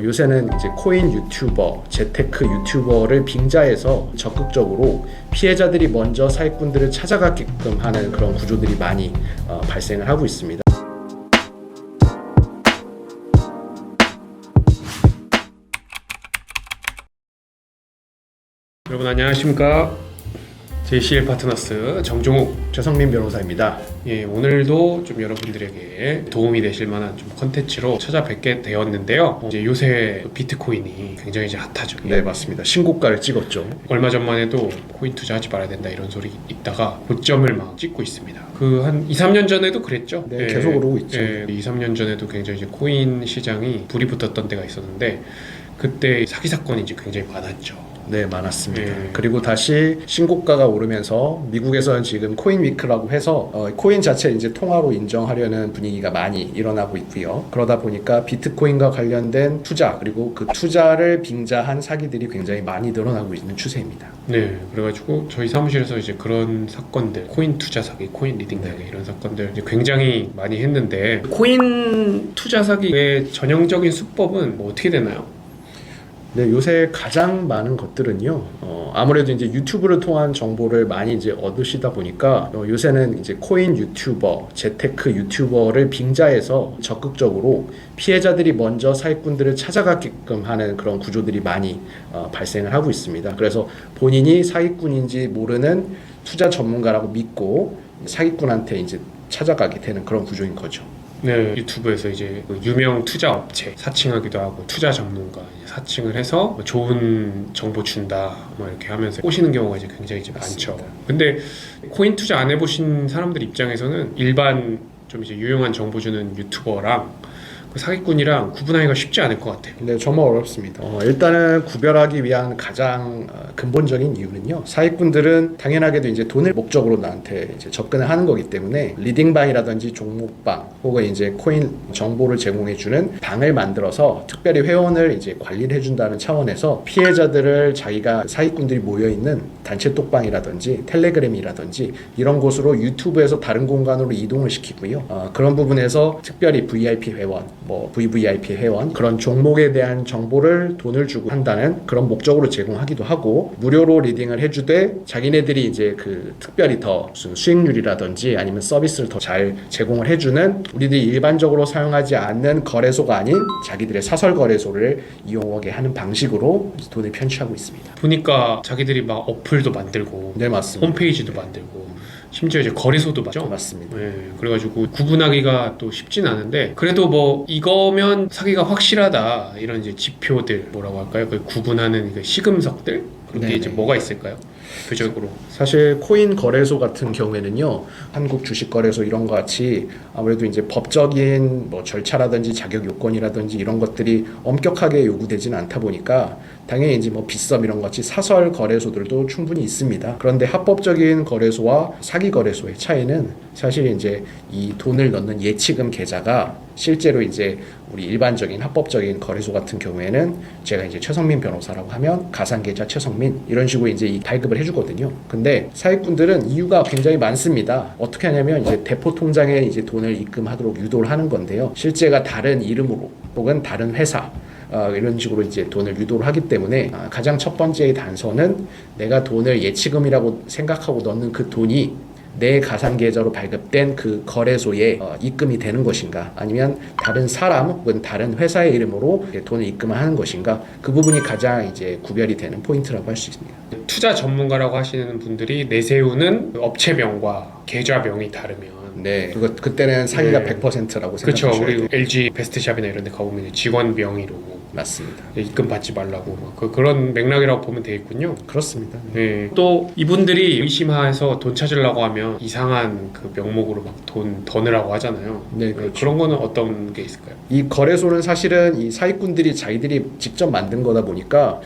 요새는 이제 코인 유튜버, 재테크 유튜버를 빙자해서 적극적으로 피해자들이 먼저 사기꾼들을 찾아가게끔 하는 그런 구조들이 많이 발생을 하고 있습니다. 여러분 안녕하십니까? JCL 파트너스 정종욱 최성민 변호사입니다. 예, 오늘도 좀 여러분들에게 도움이 되실 만한 좀 컨텐츠로 찾아뵙게 되었는데요. 이제 요새 비트코인이 굉장히 이제 핫하죠. 네, 맞습니다. 신고가를 찍었죠. 얼마 전만 해도 코인 투자하지 말아야 된다 이런 소리 있다가 고점을 막 찍고 있습니다. 그 한 2, 3년 전에도 그랬죠. 네, 계속 오르고 있죠. 2, 3년 전에도 굉장히 이제 코인 시장이 불이 붙었던 때가 있었는데 그때 사기 사건이 이제 굉장히 많았죠. 네, 많았습니다. 그리고 다시 신고가가 오르면서 미국에서는 지금 코인 위크라고 해서 코인 자체를 이제 통화로 인정하려는 분위기가 많이 일어나고 있고요. 그러다 보니까 비트코인과 관련된 투자 그리고 그 투자를 빙자한 사기들이 굉장히 많이 늘어나고 있는 추세입니다. 네, 그래가지고 저희 사무실에서 이제 그런 사건들, 코인 투자 사기, 코인 리딩 사기 이런 사건들 이제 굉장히 많이 했는데 코인 투자 사기의 전형적인 수법은 뭐 어떻게 되나요? 네, 요새 가장 많은 것들은요. 아무래도 이제 유튜브를 통한 정보를 많이 이제 얻으시다 보니까 요새는 이제 코인 유튜버, 재테크 유튜버를 빙자해서 적극적으로 피해자들이 먼저 사기꾼들을 찾아가게끔 하는 그런 구조들이 많이 발생을 하고 있습니다. 그래서 본인이 사기꾼인지 모르는 투자 전문가라고 믿고 사기꾼한테 이제 찾아가게 되는 그런 구조인 거죠. 네, 유튜브에서 이제 그 유명 투자 업체 사칭하기도 하고 투자 전문가 사칭을 해서 뭐 좋은 정보 준다 뭐 이렇게 하면서 꼬시는 경우가 이제 굉장히 이제 많죠. 근데 코인 투자 안 해보신 사람들 입장에서는 일반 좀 이제 유용한 정보 주는 유튜버랑 그 사기꾼이랑 구분하기가 쉽지 않을 것 같아요. 네, 정말 어렵습니다. 일단은 구별하기 위한 가장 근본적인 이유는요. 사기꾼들은 당연하게도 이제 돈을 목적으로 나한테 이제 접근을 하는 거기 때문에 리딩방이라든지 종목방 혹은 이제 코인 정보를 제공해주는 방을 만들어서 특별히 회원을 이제 관리를 해준다는 차원에서 피해자들을 자기가 사기꾼들이 모여있는 단체 톡방이라든지 텔레그램이라든지 이런 곳으로 유튜브에서 다른 공간으로 이동을 시키고요. 그런 부분에서 특별히 VIP 회원 뭐 VVIP 회원 그런 종목에 대한 정보를 돈을 주고 한다는 그런 목적으로 제공하기도 하고 무료로 리딩을 해주되 자기네들이 이제 그 특별히 더 무슨 수익률이라든지 아니면 서비스를 더 잘 제공을 해주는 우리들이 일반적으로 사용하지 않는 거래소가 아닌 자기들의 사설 거래소를 이용하게 하는 방식으로 돈을 편취하고 있습니다. 보니까 자기들이 막 어플도 만들고 네, 맞습니다. 홈페이지도 만들고 심지어 이제 거래소도 맞죠? 맞습니다. 네, 그래가지고 구분하기가 또 쉽진 않은데 그래도 뭐 이거면 사기가 확실하다 이런 이제 지표들 뭐라고 할까요? 그 구분하는 그 시금석들 그런 게 네네. 이제 뭐가 있을까요? 대표적으로 사실 코인 거래소 같은 경우에는요, 한국 주식 거래소 이런 것 같이 아무래도 이제 법적인 뭐 절차라든지 자격 요건이라든지 이런 것들이 엄격하게 요구되지는 않다 보니까 당연히 이제 뭐 빗썸 이런 것 같이 사설 거래소들도 충분히 있습니다. 그런데 합법적인 거래소와 사기 거래소의 차이는 사실 이제 이 돈을 넣는 예치금 계좌가 실제로 이제 우리 일반적인 합법적인 거래소 같은 경우에는 제가 이제 최성민 변호사라고 하면 가상계좌 최성민 이런 식으로 이제 이 발급을 해주거든요. 근데 사기꾼들은 이유가 굉장히 많습니다. 어떻게 하냐면 이제 대포 통장에 이제 돈을 입금하도록 유도를 하는 건데요. 실제가 다른 이름으로 혹은 다른 회사 이런 식으로 이제 돈을 유도를 하기 때문에 가장 첫 번째의 단서는 내가 돈을 예치금이라고 생각하고 넣는 그 돈이 내 가상계좌로 발급된 그 거래소에 입금이 되는 것인가 아니면 다른 사람 혹은 다른 회사의 이름으로 돈을 입금하는 것인가 그 부분이 가장 이제 구별이 되는 포인트라고 할 수 있습니다. 투자 전문가라고 하시는 분들이 내세우는 업체명과 계좌명이 다르면 네, 그때는 사기가 네. 100%라고 그렇죠. 생각하셔야 돼요. 우리 LG 베스트샵이나 이런 데 가보면 직원 명의로 맞습니다. 입금 받지 말라고 그런 맥락이라고 보면 되겠군요. 그렇습니다. 네. 또 이분들이 의심해서 돈 찾으려고 하면 이상한 그 명목으로 막 돈 더 넣으라고 하잖아요. 네, 그렇죠. 그런 거는 어떤 게 있을까요? 이 거래소는 사실은 이 사기꾼들이 자기들이 직접 만든 거다 보니까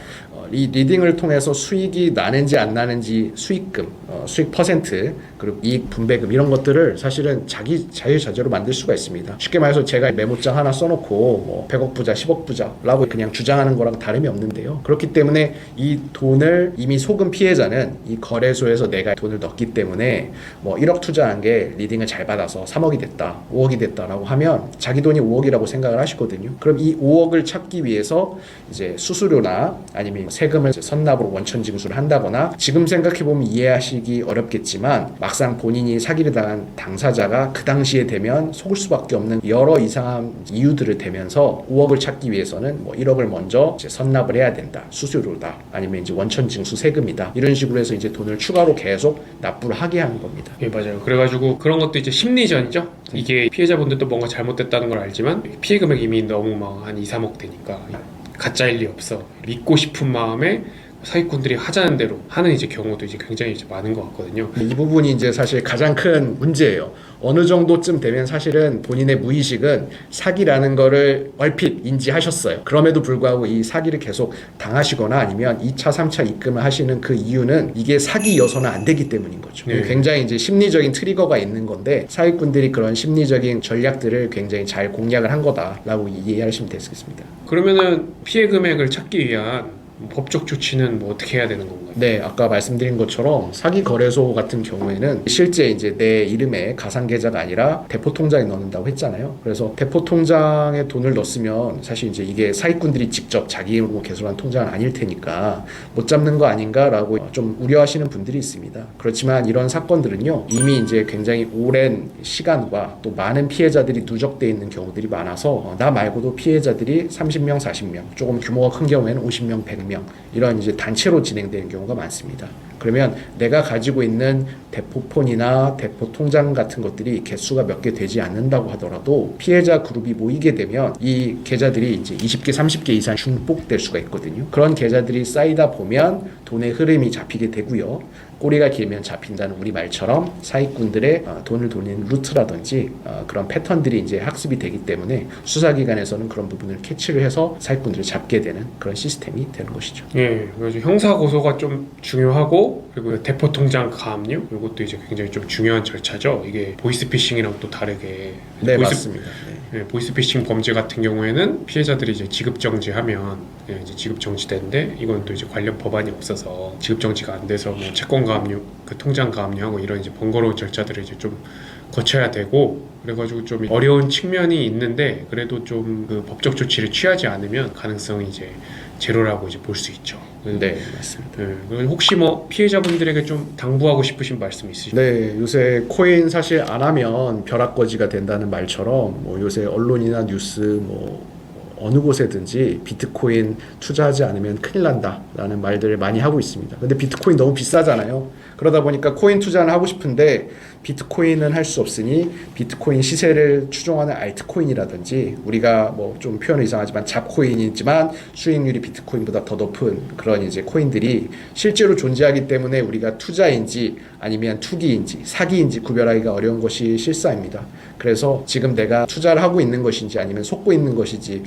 이 리딩을 통해서 수익이 나는지 안 나는지 수익금, 수익 퍼센트, 그리고 이익 분배금 이런 것들을 사실은 자기 자유자재로 만들 수가 있습니다. 쉽게 말해서 제가 메모장 하나 써놓고 뭐 100억 부자, 10억 부자라고 그냥 주장하는 거랑 다름이 없는데요. 그렇기 때문에 이 돈을 이미 속은 피해자는 이 거래소에서 내가 돈을 넣었기 때문에 뭐 1억 투자한 게 리딩을 잘 받아서 3억이 됐다, 5억이 됐다라고 하면 자기 돈이 5억이라고 생각을 하시거든요. 그럼 이 5억을 찾기 위해서 이제 수수료나 아니면 세금을 선납으로 원천 징수를 한다거나, 지금 생각해보면 이해하시기 어렵겠지만 막상 본인이 사기를 당한 당사자가 그 당시에 되면 속을 수밖에 없는 여러 이상한 이유들을 대면서 5억을 찾기 위해서는 뭐 1억을 먼저 이제 선납을 해야 된다, 수수료다, 아니면 이제 원천 징수 세금이다, 이런 식으로 해서 이제 돈을 추가로 계속 납부를 하게 하는 겁니다. 예, 맞아요. 그래가지고 그런 것도 이제 심리전이죠. 이게 피해자분들도 뭔가 잘못됐다는 걸 알지만 피해 금액이 이미 너무 막 한 2, 3억 되니까 가짜일 리 없어, 믿고 싶은 마음에 사기꾼들이 하자는 대로 하는 이제 경우도 이제 굉장히 이제 많은 것 같거든요. 이 부분이 이제 사실 가장 큰 문제예요. 어느 정도쯤 되면 사실은 본인의 무의식은 사기라는 거를 얼핏 인지하셨어요. 그럼에도 불구하고 이 사기를 계속 당하시거나 아니면 2차, 3차 입금을 하시는 그 이유는 이게 사기여서는 안 되기 때문인 거죠. 네. 굉장히 이제 심리적인 트리거가 있는 건데, 사기꾼들이 그런 심리적인 전략들을 굉장히 잘 공략을 한 거다라고 이해하시면 되겠습니다. 그러면은 피해 금액을 찾기 위한 법적 조치는 뭐 어떻게 해야 되는 건가요? 네, 아까 말씀드린 것처럼 사기 거래소 같은 경우에는 실제 이제 내 이름의 가상 계좌가 아니라 대포 통장에 넣는다고 했잖아요. 그래서 대포 통장에 돈을 넣었으면 사실 이제 이게 사기꾼들이 직접 자기 이름으로 개설한 통장은 아닐 테니까 못 잡는 거 아닌가라고 좀 우려하시는 분들이 있습니다. 그렇지만 이런 사건들은요, 이미 이제 굉장히 오랜 시간과 또 많은 피해자들이 누적돼 있는 경우들이 많아서 나 말고도 피해자들이 30명, 40명, 조금 규모가 큰 경우에는 50명, 100명 이런 이제 단체로 진행되는 경우가 많습니다. 그러면 내가 가지고 있는 대포폰이나 대포 통장 같은 것들이 개수가 몇 개 되지 않는다고 하더라도 피해자 그룹이 모이게 되면 이 계좌들이 이제 20개, 30개 이상 중복될 수가 있거든요. 그런 계좌들이 쌓이다 보면 돈의 흐름이 잡히게 되고요. 꼬리가 길면 잡힌다는 우리 말처럼 사기꾼들의 돈을 돌리는 루트라든지 그런 패턴들이 이제 학습이 되기 때문에 수사기관에서는 그런 부분을 캐치를 해서 사기꾼들을 잡게 되는 그런 시스템이 되는 것이죠. 예, 그래서 형사 고소가 좀 중요하고, 그리고 대포 통장 가압류, 이것도 이제 굉장히 좀 중요한 절차죠. 이게 보이스피싱이랑 또 다르게. 네, 맞습니다. 네. 예, 보이스피싱 범죄 같은 경우에는 피해자들이 이제 지급정지하면 이제 지급정지되는데, 이건 또 이제 관련 법안이 없어서 지급정지가 안 돼서 뭐 채권 가압류, 그 통장 가압류하고 이런 이제 번거로운 절차들을 이제 좀 거쳐야 되고, 그래가지고 좀 어려운 측면이 있는데, 그래도 좀 그 법적 조치를 취하지 않으면 가능성이 이제 제로라고 이제 볼 수 있죠. 네, 맞습니다. 네, 혹시 뭐 피해자분들에게 좀 당부하고 싶으신 말씀 있으신가요? 네, 요새 코인 사실 안 하면 벼락거지가 된다는 말처럼 뭐 요새 언론이나 뉴스 뭐 어느 곳에든지 비트코인 투자하지 않으면 큰일 난다라는 말들을 많이 하고 있습니다. 근데 비트코인 너무 비싸잖아요. 그러다 보니까 코인 투자는 하고 싶은데 비트코인은 할 수 없으니 비트코인 시세를 추종하는 알트코인이라든지, 우리가 뭐 좀 표현이 이상하지만 잡코인이지만 수익률이 비트코인보다 더 높은 그런 이제 코인들이 실제로 존재하기 때문에 우리가 투자인지 아니면 투기인지 사기인지 구별하기가 어려운 것이 실사입니다. 그래서 지금 내가 투자를 하고 있는 것인지 아니면 속고 있는 것인지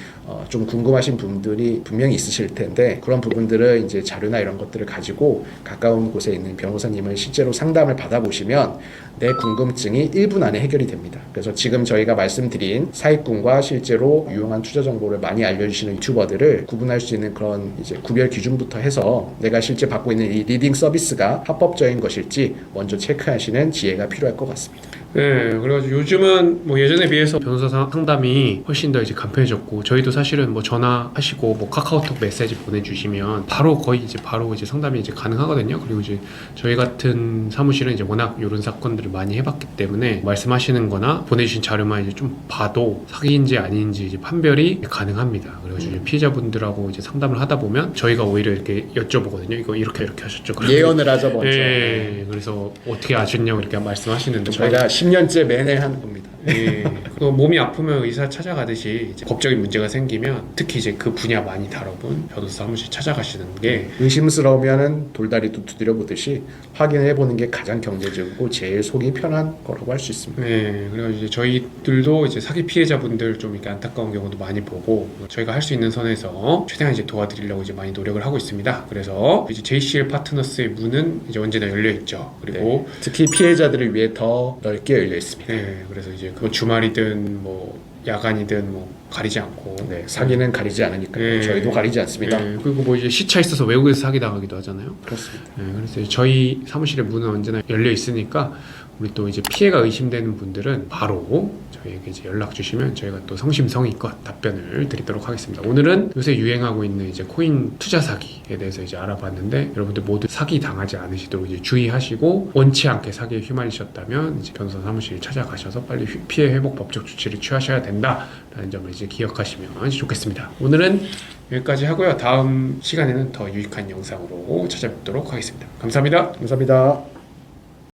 좀 궁금하신 분들이 분명히 있으실 텐데, 그런 부분들을 이제 자료나 이런 것들을 가지고 가까운 곳에 있는 변호사님을 실제로 상담을 받아보시면 내 궁금증이 1분 안에 해결이 됩니다. 그래서 지금 저희가 말씀드린 사기꾼과 실제로 유용한 투자 정보를 많이 알려주시는 유튜버들을 구분할 수 있는 그런 이제 구별 기준부터 해서 내가 실제 받고 있는 이 리딩 서비스가 합법적인 것일지 먼저 체크하시는 지혜가 필요할 것 같습니다. 네, 그래가지고 요즘은 뭐 예전에 비해서 변호사 상담이 훨씬 더 이제 간편해졌고, 저희도 사실은 뭐 전화하시고 뭐 카카오톡 메시지 보내주시면 바로 거의 이제 바로 이제 상담이 이제 가능하거든요. 그리고 이제 저희 같은 사무실은 이제 워낙 이런 사건들을 많이 해봤기 때문에 말씀하시는 거나 보내주신 자료만 이제 좀 봐도 사기인지 아닌지 이제 판별이 가능합니다. 그래가지고 이제 피해자분들하고 이제 상담을 하다 보면 저희가 오히려 이렇게 여쭤보거든요. 이거 이렇게 하셨죠? 예언을 하죠, 먼저. 네, 그래서 어떻게 아셨냐고 이렇게 말씀하시는데 저희가 10년째 매년 하는 겁니다. 예. 또 몸이 아프면 의사 찾아가듯이 이제 법적인 문제가 생기면 특히 이제 그 분야 많이 다뤄본 변호사 사무실 찾아가시는 게 의심스러우면은 돌다리도 두드려 보듯이 확인해 보는 게 가장 경제적이고 제일 속이 편한 거라고 할 수 있습니다. 네, 그래서 이제 저희들도 이제 사기 피해자분들 좀 이렇게 안타까운 경우도 많이 보고 저희가 할 수 있는 선에서 최대한 이제 도와드리려고 이제 많이 노력을 하고 있습니다. 그래서 이제 JCL 파트너스의 문은 이제 언제나 열려 있죠. 그리고 특히 피해자들을 위해 더 넓게 열려 있습니다. 네, 그래서 이제 그 주말이든 뭐 야간이든 뭐 가리지 않고 네, 사기는 가리지 않으니까요. 네. 저희도 가리지 않습니다. 네, 그리고 뭐 이제 시차 있어서 외국에서 사기 당하기도 하잖아요. 그렇습니다. 네, 그래서 저희 사무실의 문은 언제나 열려 있으니까 우리 또 이제 피해가 의심되는 분들은 바로 저희에게 이제 연락 주시면 저희가 또 성심성의껏 답변을 드리도록 하겠습니다. 오늘은 요새 유행하고 있는 이제 코인 투자 사기에 대해서 이제 알아봤는데 여러분들 모두 사기 당하지 않으시도록 이제 주의하시고 원치 않게 사기에 휘말리셨다면 이제 변호사 사무실 찾아가셔서 빨리 피해 회복 법적 조치를 취하셔야 된다라는 점을 이제 기억하시면 좋겠습니다. 오늘은 여기까지 하고요. 다음 시간에는 더 유익한 영상으로 찾아뵙도록 하겠습니다. 감사합니다. 감사합니다.